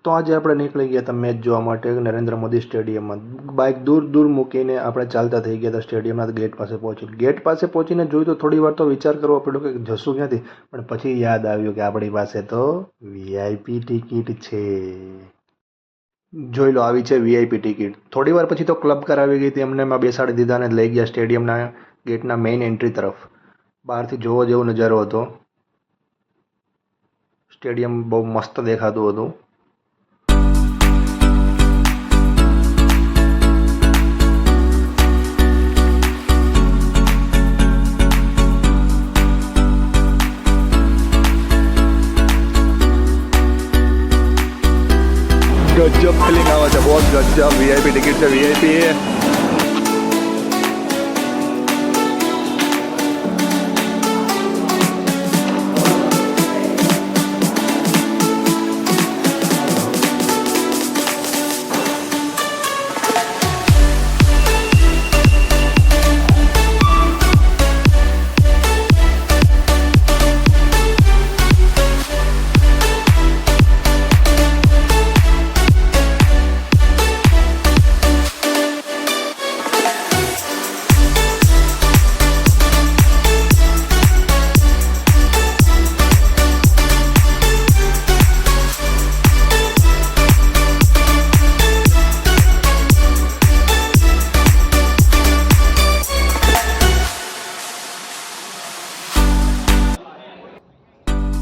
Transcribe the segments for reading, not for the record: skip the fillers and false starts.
તો આજે આપણે નીકળી ગયા હતા મેચ જોવા માટે નરેન્દ્ર મોદી સ્ટેડિયમમાં. બાઇક દૂર દૂર મૂકીને આપણે ચાલતા થઈ ગયા હતા સ્ટેડિયમના ગેટ પાસે પહોંચી. ગેટ પાસે પહોંચીને જોયું તો થોડી વાર તો વિચાર કરવો પડ્યો કે જશું ક્યાંથી, પણ પછી યાદ આવ્યું કે આપણી પાસે તો વીઆઈપી ટિકિટ છે. જોઈ લો, આવી છે વીઆઈપી ટિકિટ. થોડી વાર પછી તો ક્લબ કાર આવી ગઈ હતી, એમને એમાં બેસાડી દીધા અને લઈ ગયા સ્ટેડિયમના ગેટના મેઇન એન્ટ્રી તરફ. બહારથી જોવો જેવો નજારો હતો. સ્ટેડિયમ બહુ મસ્ત દેખાતું હતું. गजब फीलिंग आवा है, बहुत गजब वीआईपी टिकट से वीआईपी है.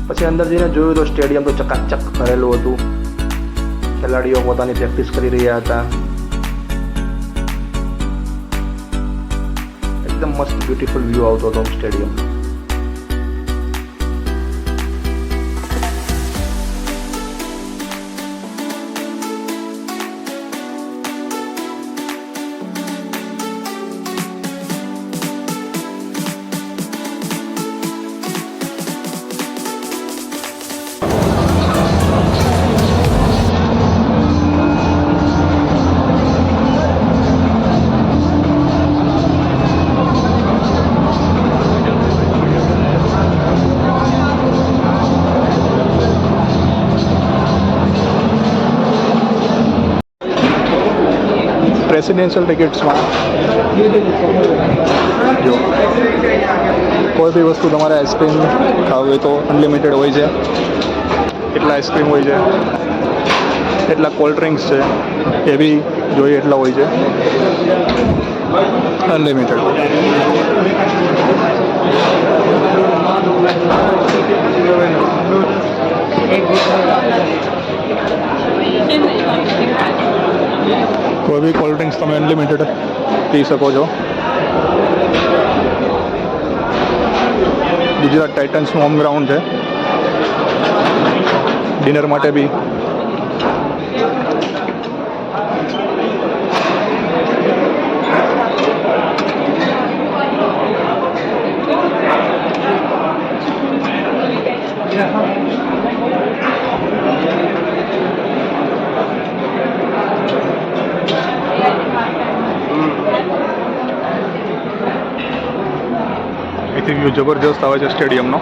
પછી અંદર જઈને જોયું તો સ્ટેડિયમ તો ચકાચક ભરેલું હતું. ખેલાડીઓ પોતાની પ્રેક્ટિસ કરી રહ્યા હતા. એકદમ મસ્ત બ્યુટીફુલ વ્યૂ આવતો હતો સ્ટેડિયમ. રેસિડેન્શિયલ ટિકિટ્સમાં જો કોઈ બી વસ્તુ તમારે આઈસ્ક્રીમ ખાવી હોય તો અનલિમિટેડ હોય છે. એટલા આઈસ્ક્રીમ હોય છે, એટલા કોલ્ડ ડ્રિંક્સ છે, એ બી જોઈએ એટલા હોય છે, અનલિમિટેડ. કોઈ બી કોલ્ડ ડ્રિંક્સ તમે અનલિમિટેડ પી શકો છો. ગુજરાત ટાઇટન્સનું હોમ ગ્રાઉન્ડ છે. ડિનર માટે બી અહીંથી વ્યૂ જબરજસ્ત આવે છે સ્ટેડિયમનો.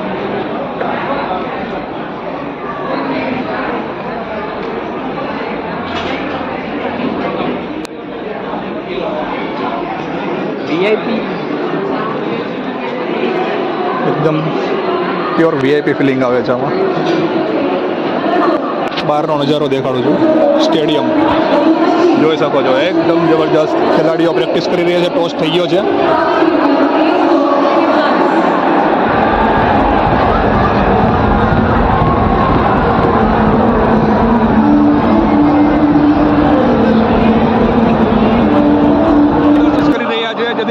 વીઆઈપી એકદમ પ્યોર વીઆઈપી ફિલિંગ આવે છે આમાં. બહારનો નજારો દેખાડું છું. સ્ટેડિયમ જોઈ શકો છો, એકદમ જબરજસ્ત. ખેલાડીઓ પ્રેક્ટિસ કરી રહ્યા છે. ટોસ થઈ ગયો છે.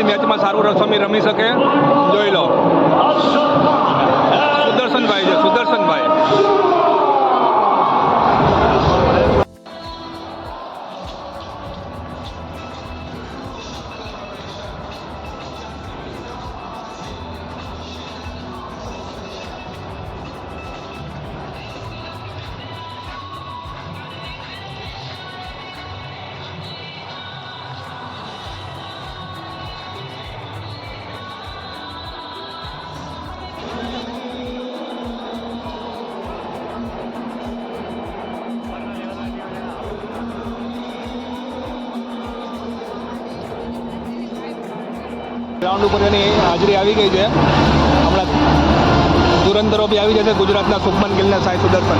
મેચમાં સારું રમી રમી શકે. જોઈ લો, સુદર્શનભાઈ છે, સુદર્શનભાઈ. ગ્રાઉન્ડ ઉપર એની હાજરી આવી ગઈ છે. હમણાં ધુરંધરો બી આવી જશે, ગુજરાતના શુભમન ગિલ ને સાઈ સુદર્શન.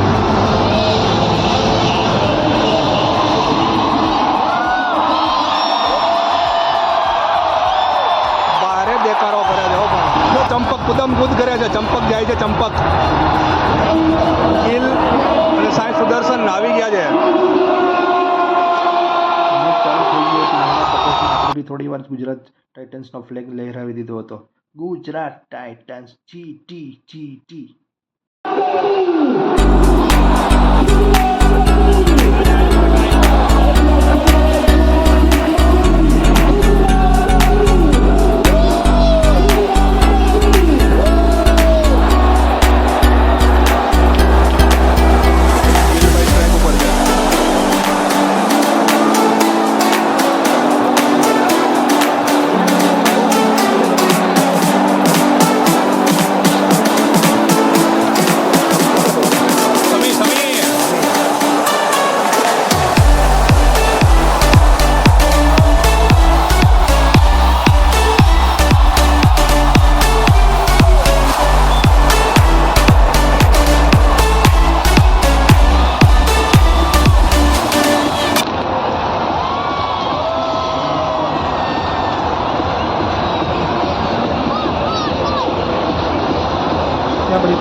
બારે દેખાડો કરે છે હો, પણ જો ચંપક કુદમ કૂદ કરે છે, ચંપક જાય છે, ચંપક ગિલ અને સાઈ સુદર્શન આવી ગયા છે. થોડી વાર ગુજરાત ટાઇટન્સનો ફ્લેગ લહેરાવી દીધો હતો. Gujarat Titans GT.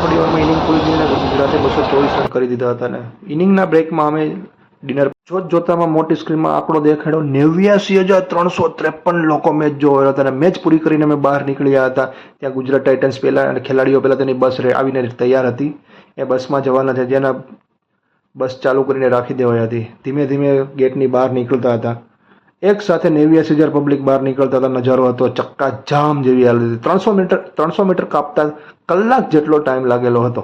થોડી વારમાં ઇનિંગ પૂરી થઈને ગુજરાતે 224 રન કરી દીધા હતા. ને ઇનિંગના બ્રેકમાં અમે ડિનર જોતામાં મોટી સ્ક્રીનમાં આંકડો દેખાડ્યો 89,353 લોકો મેચ જોવા હતા. અને મેચ પૂરી કરીને અમે બહાર નીકળ્યા હતા. ત્યાં ગુજરાત ટાઇટન્સ પહેલા અને ખેલાડીઓ પહેલા તેની બસ આવીને તૈયાર હતી. એ બસમાં જવાના છે, જેના બસ ચાલુ કરીને રાખી દેવાઈ હતી. ધીમે ધીમે ગેટની બહાર નીકળતા હતા. એક સાથે 89,000 પબ્લિક બહાર નીકળતા હતા. નજારો હતો ચક્કા જામ જેવી હાલત હતી. 300 મીટર કાપતા કલાક જેટલો ટાઈમ લાગેલો હતો.